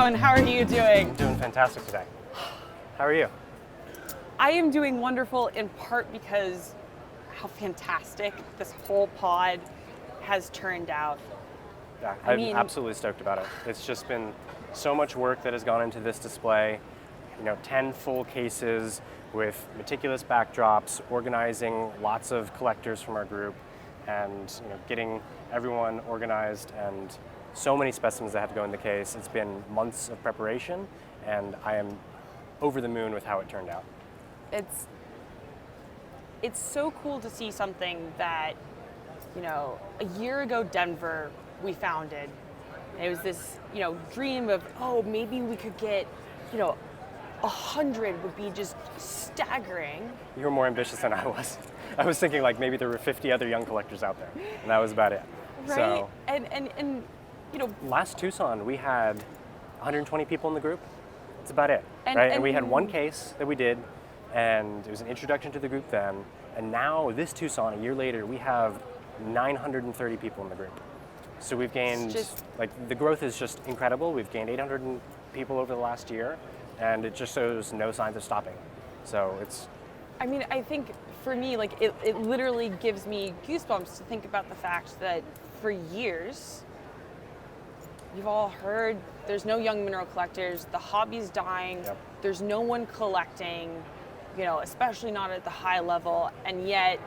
Cohen. How are you doing? I'm doing fantastic today. How are you? I am doing wonderful in part because how fantastic this whole pod has turned out. Yeah, I'm absolutely stoked about it. It's just been so much work that has gone into this display. 10 full cases with meticulous backdrops, organizing lots of collectors from our group, and getting everyone organized, and so many specimens that have to go in the case. It's been months of preparation, and I am over the moon with how it turned out. It's so cool to see something that, a year ago Denver we founded. And it was this, dream of, maybe we could get, 100 would be just staggering. You were more ambitious than I was. I was thinking like maybe there were 50 other young collectors out there, and that was about it. Right, So, and last Tucson we had 120 people in the group. That's about it, right? And we had one case that we did, and it was an introduction to the group then. And now this Tucson, a year later, we have 930 people in the group. So we've gained, the growth is just incredible. We've gained 800 people over the last year, and it just shows no signs of stopping. So it's... I think for me, it literally gives me goosebumps to think about the fact that for years, you've all heard there's no young mineral collectors, the hobby's dying, Yep. There's no one collecting, especially not at the high level, and yet,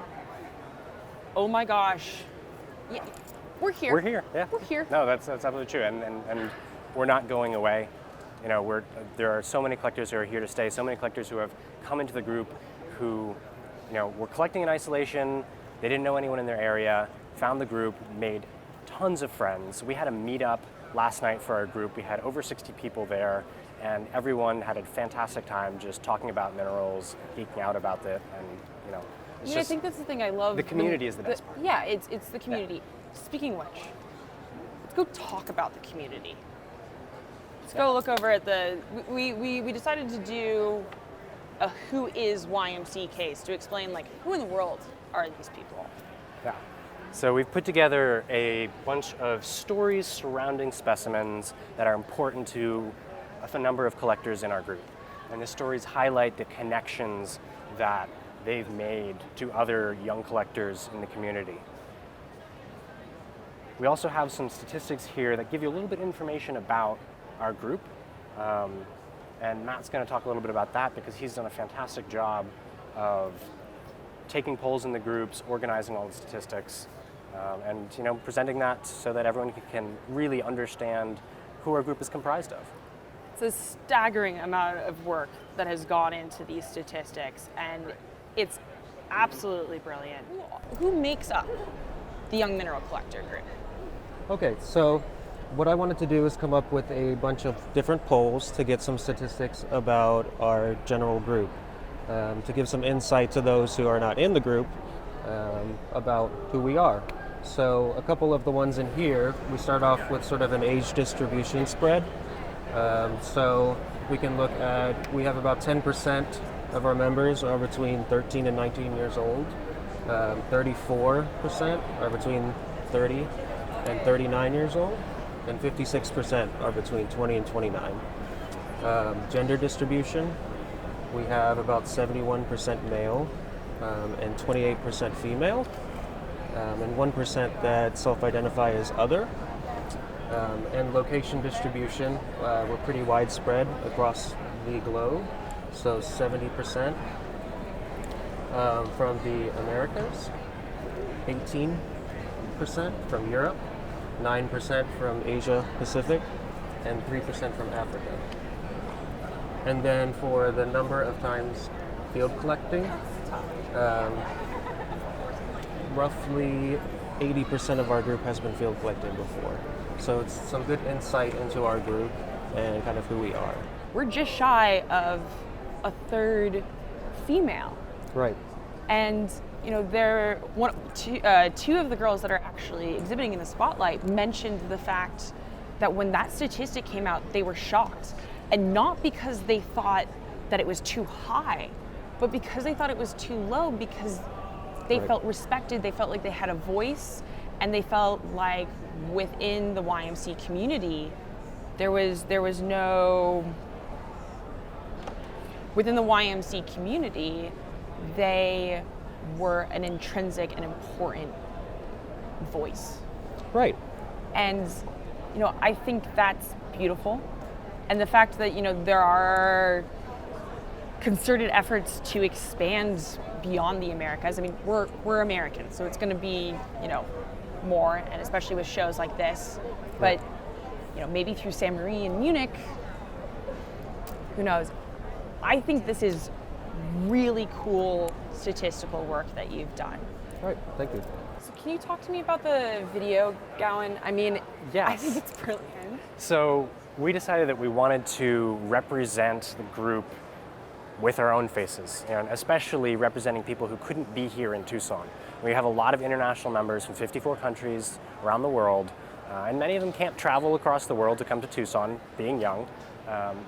oh my gosh, yeah, we're here. We're here, yeah. We're here. No, that's absolutely true, and we're not going away. There are so many collectors who are here to stay, so many collectors who have come into the group who, were collecting in isolation, they didn't know anyone in their area, found the group, made tons of friends. We had a meetup last night for our group. We had over 60 people there, and everyone had a fantastic time just talking about minerals, geeking out about it, and it's just, I think that's the thing I love. The community is the best part. Yeah, it's the community. Yeah. Speaking of which, let's go talk about the community. Let's go look over at we decided to do a Who is YMC case to explain who in the world are these people? Yeah. So we've put together a bunch of stories surrounding specimens that are important to a number of collectors in our group. And the stories highlight the connections that they've made to other young collectors in the community. We also have some statistics here that give you a little bit of information about our group. And Matt's going to talk a little bit about that because he's done a fantastic job of taking polls in the groups, organizing all the statistics, and presenting that so that everyone can really understand who our group is comprised of. It's a staggering amount of work that has gone into these statistics, and it's absolutely brilliant. Who makes up the Young Mineral Collector group? Okay, so what I wanted to do is come up with a bunch of different polls to get some statistics about our general group, to give some insight to those who are not in the group about who we are. So a couple of the ones in here, we start off with sort of an age distribution spread. So we can look at, we have about 10% of our members are between 13 and 19 years old. 34% are between 30 and 39 years old. And 56% are between 20 and 29. Gender distribution, we have about 71% male and 28% female, and 1% that self-identify as other. And location distribution, we're pretty widespread across the globe, so 70% from the Americas, 18% from Europe, 9% from Asia Pacific, and 3% from Africa. And then for the number of times field collecting, roughly 80% of our group has been field collecting before. So it's some good insight into our group and kind of who we are. We're just shy of a third female. Right. And two of the girls that are actually exhibiting in the spotlight mentioned the fact that when that statistic came out, they were shocked. And not because they thought that it was too high, but because they thought it was too low, because they felt respected, they felt like they had a voice, and they felt like within the YMC community, There was no, within the YMC community, they were an intrinsic and important voice. Right. And, I think that's beautiful. And the fact that, there are concerted efforts to expand beyond the Americas. I mean, we're Americans, so it's going to be, more, and especially with shows like this. But, maybe through San Marie and Munich, who knows? I think this is really cool statistical work that you've done. Right, thank you. So can you talk to me about the video, Gowan? I mean, Yes. I think it's brilliant. So we decided that we wanted to represent the group with our own faces, and especially representing people who couldn't be here in Tucson. We have a lot of international members from 54 countries around the world, and many of them can't travel across the world to come to Tucson, being young.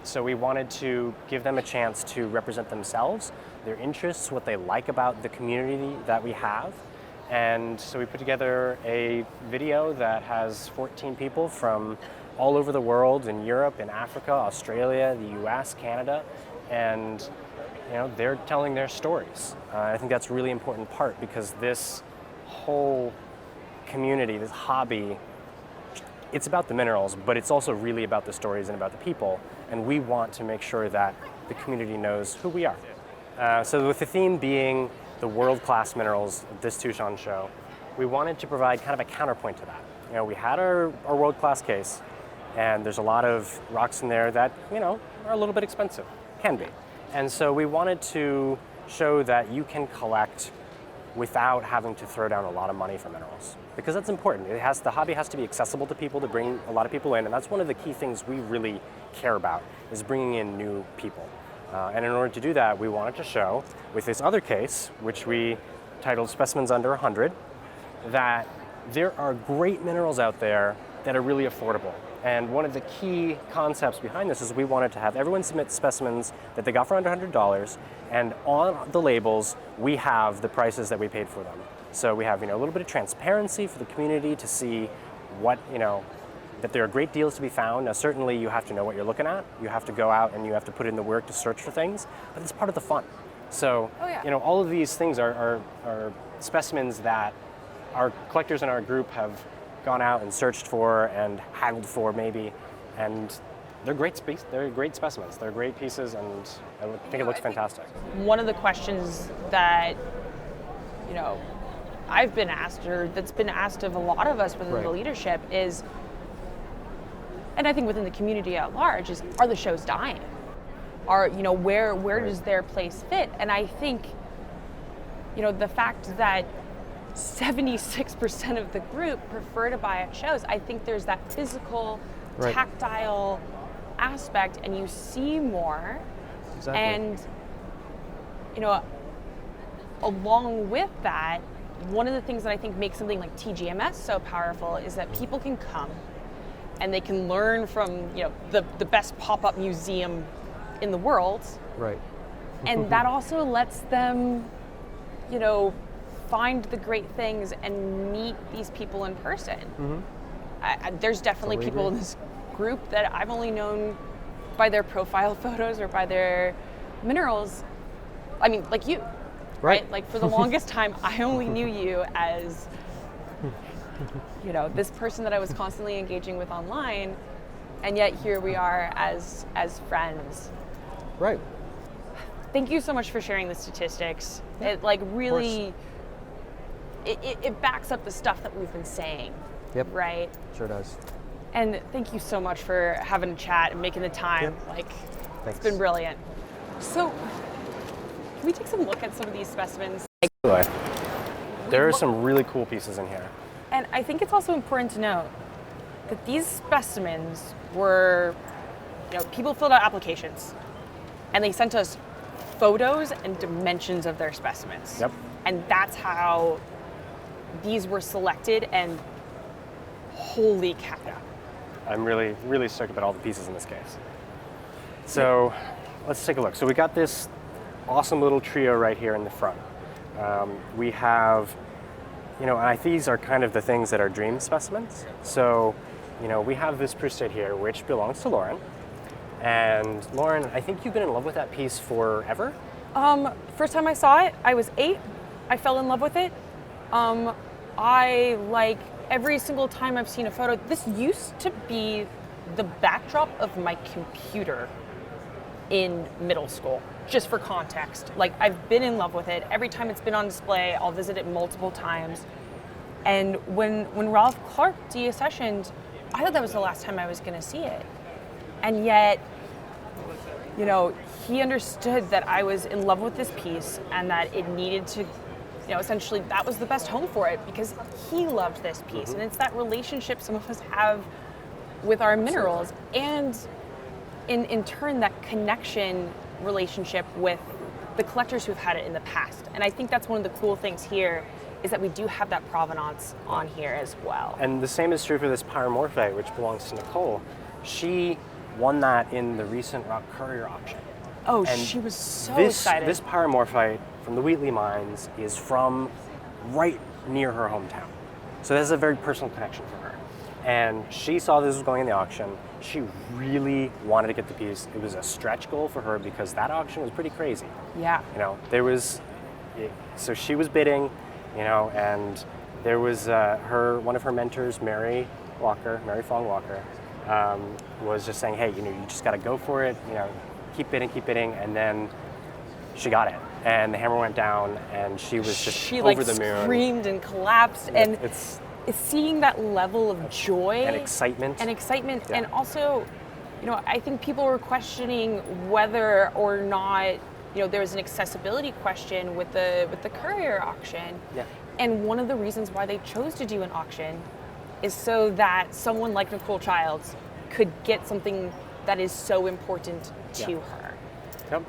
So we wanted to give them a chance to represent themselves, their interests, what they like about the community that we have. And so we put together a video that has 14 people from all over the world, in Europe, in Africa, Australia, the US, Canada, and they're telling their stories. I think that's a really important part, because this whole community, this hobby, it's about the minerals, but it's also really about the stories and about the people, and we want to make sure that the community knows who we are. So with the theme being the world-class minerals of this Tucson show, we wanted to provide kind of a counterpoint to that. We had our world-class case, and there's a lot of rocks in there that, are a little bit expensive, can be. And so we wanted to show that you can collect without having to throw down a lot of money for minerals, because that's important. The hobby has to be accessible to people, to bring a lot of people in, and that's one of the key things we really care about, is bringing in new people. And in order to do that, we wanted to show, with this other case, which we titled Specimens Under 100, that there are great minerals out there that are really affordable. And one of the key concepts behind this is we wanted to have everyone submit specimens that they got for under $100, and on the labels, we have the prices that we paid for them. So we have, a little bit of transparency for the community to see what, that there are great deals to be found. Now, certainly you have to know what you're looking at. You have to go out and you have to put in the work to search for things, but it's part of the fun. So, all of these things are specimens that our collectors in our group have gone out and searched for and haggled for maybe, and they're great specimens. They're great pieces, and I think it looks fantastic. One of the questions that, I've been asked, or that's been asked of a lot of us within the leadership is, and I think within the community at large, is, are the shows dying? Where does their place fit? And I think, the fact that 76% of the group prefer to buy at shows, I think there's that physical, tactile aspect, and you see more. Exactly. And, along with that, one of the things that I think makes something like TGMS so powerful is that people can come and they can learn from, the best pop-up museum in the world. Right. And that also lets them, find the great things and meet these people in person. Mm-hmm. There's definitely people in this group that I've only known by their profile photos or by their minerals. I mean, like you, right? Like for the longest time, I only knew you as, this person that I was constantly engaging with online, and yet here we are as friends. Right. Thank you so much for sharing the statistics. It really, it backs up the stuff that we've been saying. Yep. Right? Sure does. And thank you so much for having a chat and making the time. Yep. It's been brilliant. So, can we take some look at some of these specimens? There are some really cool pieces in here. And I think it's also important to note that these specimens were, people filled out applications and they sent us photos and dimensions of their specimens. Yep. And that's how these were selected, and holy cow. Yeah. I'm really, really stoked about all the pieces in this case. So let's take a look. So we got this awesome little trio right here in the front. We have, and these are kind of the things that are dream specimens. So we have this prostate here, which belongs to Lauren. And Lauren, I think you've been in love with that piece forever? First time I saw it, I was 8. I fell in love with it. I like every single time I've seen a photo. This used to be the backdrop of my computer in middle school, just for context. Like, I've been in love with it. Every time it's been on display, I'll visit it multiple times. And when Ralph Clark deaccessioned, I thought that was the last time I was going to see it. And yet, he understood that I was in love with this piece and that it needed to, essentially that was the best home for it because he loved this piece. And it's that relationship some of us have with our minerals, and in turn that connection relationship with the collectors who've had it in the past. And I think that's one of the cool things here is that we do have that provenance on here as well. And the same is true for this pyromorphite, which belongs to Nicole. She won that in the recent Rock Courier auction. Oh, and she was so excited. This pyromorphite from the Wheatley mines is from right near her hometown. So this is a very personal connection for her. And she saw this was going in the auction. She really wanted to get the piece. It was a stretch goal for her because that auction was pretty crazy. Yeah. So she was bidding, and there was one of her mentors, Mary Fong Walker, was just saying, hey, you just got to go for it, keep bidding, and then she got it. And the hammer went down, and she was just over the moon. She screamed and collapsed, and it's seeing that level of joy and excitement, yeah. And also, I think people were questioning whether or not there was an accessibility question with the Courier auction. Yeah. And one of the reasons why they chose to do an auction is so that someone like Nicole Childs could get something that is so important to her. Yep.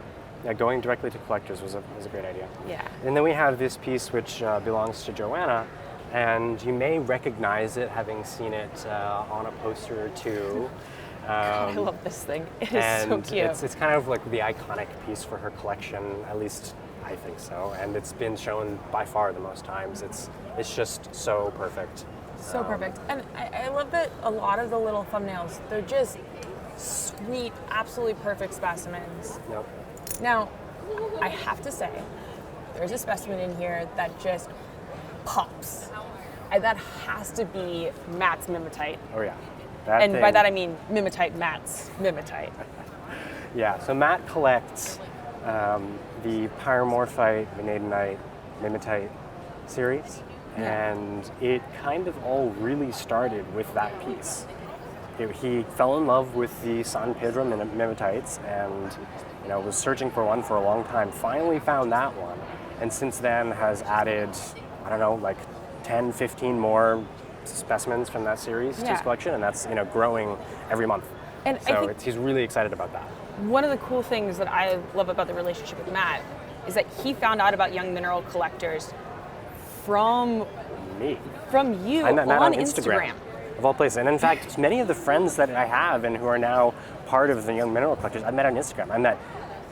Yeah, going directly to collectors was a great idea. Yeah. And then we have this piece which belongs to Joanna, and you may recognize it having seen it on a poster or two. God, I love this thing. It is so cute. It's kind of like the iconic piece for her collection, at least I think so. And it's been shown by far the most times. It's just so perfect. So perfect. And I love that a lot of the little thumbnails, they're just sweet, absolutely perfect specimens. Yep. Now, I have to say, there's a specimen in here that just pops. And that has to be Matt's mimetite. Oh yeah. By that I mean Matt's mimetite. Yeah, so Matt collects the pyromorphite, vanadinite, mimetite series, and it kind of all really started with that piece. He fell in love with the San Pedro mimetites and was searching for one for a long time, finally found that one, and since then has added, 10, 15 more specimens from that series to his collection, and that's growing every month. And so he's really excited about that. One of the cool things that I love about the relationship with Matt is that he found out about young mineral collectors from me, from you I met Matt on Instagram. Of all places. And in fact, many of the friends that I have and who are now part of the Young Mineral Collectors, I met on Instagram. I met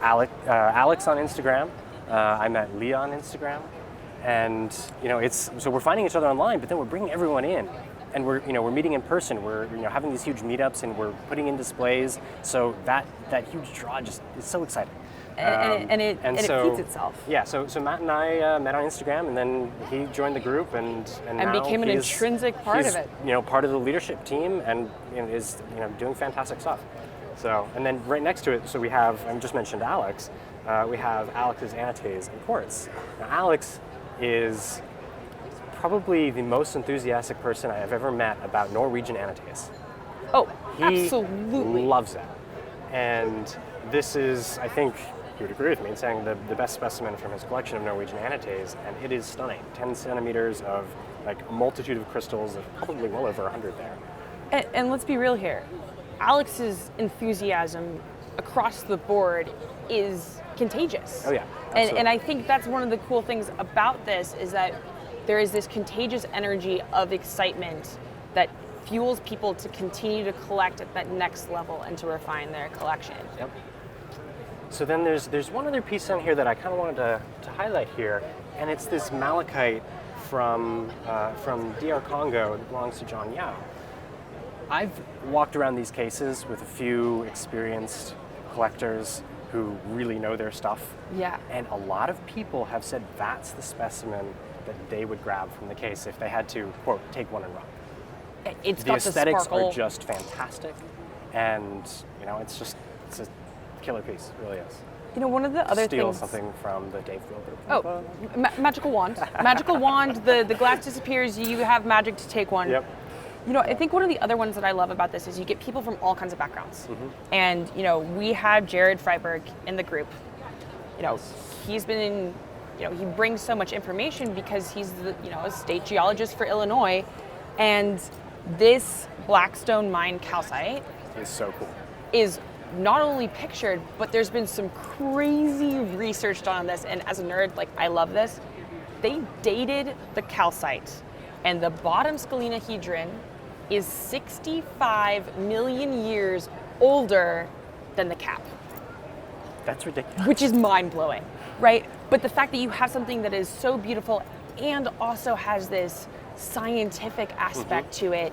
Alex on Instagram. I met Leah on Instagram. And so we're finding each other online, but then we're bringing everyone in, and we're meeting in person. We're having these huge meetups, and we're putting in displays. So that huge draw just is so exciting. And it feeds itself. Yeah. So Matt and I met on Instagram, and then he joined the group, and now became an intrinsic part of it. Part of the leadership team, and is doing fantastic stuff. So, and then right next to it, so we have, I just mentioned Alex. We have Alex's anates and quartz. Now Alex is probably the most enthusiastic person I have ever met about Norwegian anates. Oh, he absolutely. Loves it. And this is, I think, you would agree with me in saying the best specimen from his collection of Norwegian anates, and it is stunning. 10 centimeters of a multitude of crystals, of probably well over 100 there. And let's be real here. Alex's enthusiasm across the board is contagious. Oh yeah, absolutely. And I think that's one of the cool things about this is that there is this contagious energy of excitement that fuels people to continue to collect at that next level and to refine their collection. Yep. So then there's one other piece on here that I kind of wanted to highlight here, and it's this malachite from DR Congo that belongs to John Yao. I've walked around these cases with a few experienced collectors who really know their stuff. Yeah. And a lot of people have said that's the specimen that they would grab from the case if they had to, quote, take one and run. It's The got the aesthetics sparkle. are just fantastic. And, it's a killer piece, it really is. One of the other Steal things. something from the Dave Wilbur. Oh, magical wand. Magical wand. The glass disappears. You have magic to take one. Yep. I think one of the other ones that I love about this is you get people from all kinds of backgrounds. And, we have Jared Freiberg in the group. He's been he brings so much information because he's a state geologist for Illinois. And this Blackstone mine calcite It's so cool. is not only pictured, but there's been some crazy research done on this. And as a nerd, I love this. They dated the calcite, and the bottom scalenahedron is 65 million years older than the cap, That's ridiculous. which is mind-blowing, right? But the fact that you have something that is so beautiful and also has this scientific aspect to it,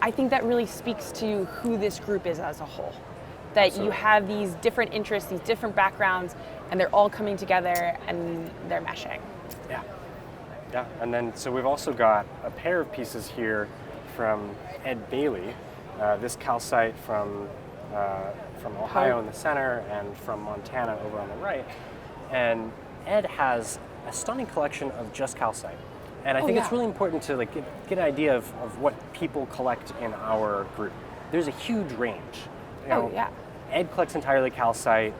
I think that really speaks to who this group is as a whole. That you have these different interests, these different backgrounds, and they're all coming together and they're meshing. Yeah. Yeah, and then so we've also got a pair of pieces here from Ed Bailey, this calcite from Ohio in the center and from Montana over on the right. And Ed has a stunning collection of just calcite. And I think it's really important to get an idea of what people collect in our group. There's a huge range. Ed collects entirely calcite.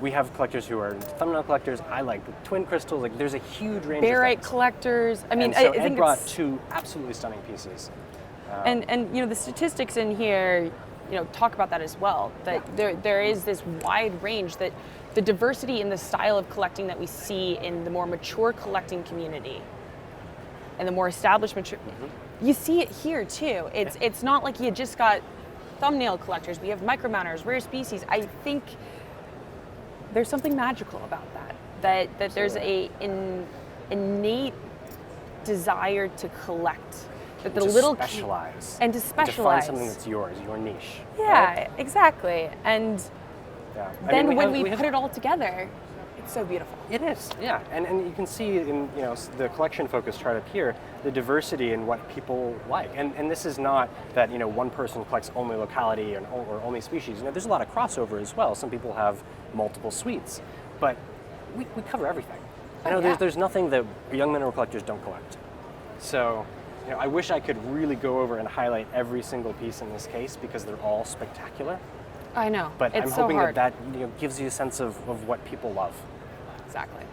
We have collectors who are thumbnail collectors. I like twin crystals. There's a huge range Barite of things. collectors. I mean, And so I think Ed brought it's, two absolutely stunning pieces. and the statistics in here, talk about that as well. That there is this wide range, that the diversity in the style of collecting that we see in the more mature collecting community and the more established mature, you see it here too. It's not like you just got thumbnail collectors. We have micromounters, rare species. I think there's something magical about that. That there's an innate desire to collect. That the to little specialize. and to To specialize. find something that's yours, your niche. Yeah, exactly. And Yeah. then we when have- we have- put it all together, it's so beautiful. It is, yeah, and you can see in the collection focus chart up here the diversity in what people like, and this is not that one person collects only locality or only species. There's a lot of crossover as well. Some people have multiple suites, but we cover everything. There's nothing that young mineral collectors don't collect. So I wish I could really go over and highlight every single piece in this case because they're all spectacular. I know. But it's I'm so hoping hard. that gives you a sense of what people love. Exactly.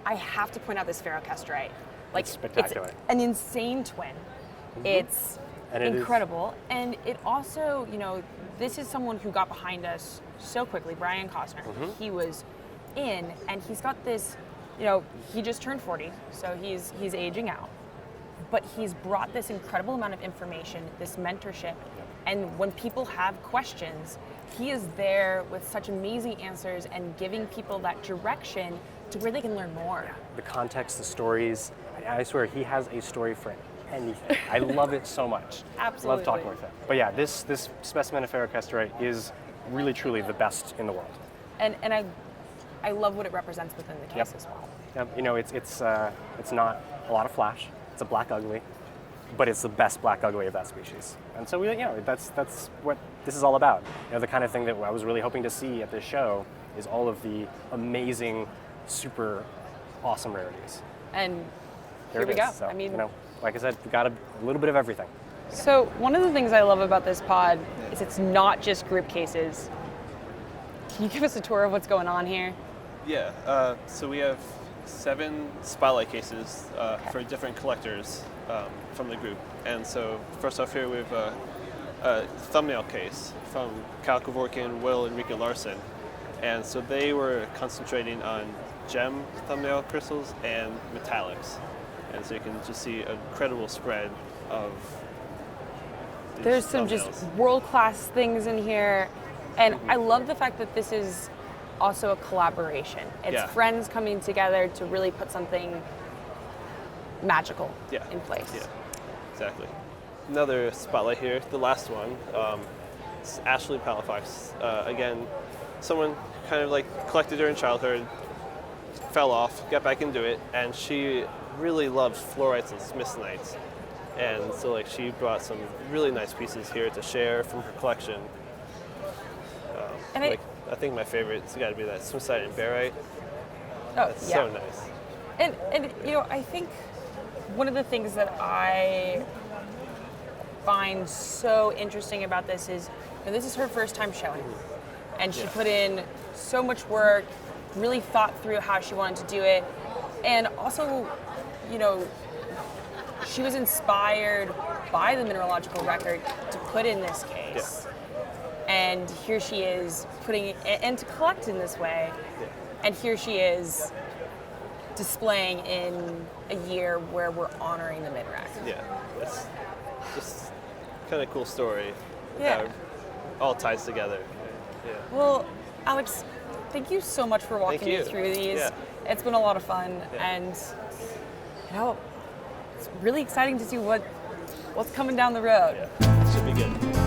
I have to point out this ferrocastrite. It's spectacular. It's an insane twin. It's And it is- incredible. And it also, this is someone who got behind us so quickly, Brian Costner. He was in, and he's got this, he just turned 40, so he's aging out. But he's brought this incredible amount of information, this mentorship, and when people have questions, he is there with such amazing answers and giving people that direction to where they can learn more. The context, the stories. I swear he has a story for anything. I love it so much. Absolutely. Love talking with him. But yeah, this specimen of ferrocastrite is really truly the best in the world. And I love what it represents within the case as well. It's not a lot of flash. It's a black ugly, but it's the best black ugly of that species. And so that's what this is all about. The kind of thing that I was really hoping to see at this show is all of the amazing, super awesome rarities. And There here we it go. is. So, I mean, like I said, we got a little bit of everything. so one of the things I love about this pod is it's not just group cases. Can you give us a tour of what's going on here? Yeah, so we have 7 spotlight cases for different collectors from the group. And so first off here we have a thumbnail case from Kyle Kevorkian, Will, and Rika Larson. And so they were concentrating on gem thumbnail crystals and metallics. And so you can just see an incredible spread of these There's some just thumbnails. world-class things in here. And I love the fact that this is also a collaboration. It's friends coming together to really put something magical in place. Yeah, exactly. another spotlight here, the last one. It's Ashley Palafox. Again, someone kind of like collected during childhood, fell off, got back into it, and she really loves fluorites and smithsonites. And so like she brought some really nice pieces here to share from her collection. And I think my favorite's got to be that smithsonite and barite. Oh, That's yeah. so nice. And you know, I think one of the things that I find so interesting about this is, you know, this is her first time showing, and she put in so much work, really thought through how she wanted to do it, and also, you know, she was inspired by the mineralogical record to put in this case. And here she is putting it, and to collect in this way, and here she is displaying in a year where we're honoring the MinRec. Yeah, it's just kind of cool story. Yeah. How it all ties together. Yeah. Well, Alex, thank you so much for walking me you. through these. Yeah. It's been a lot of fun, and you know, it's really exciting to see what's coming down the road. Yeah, it should be good.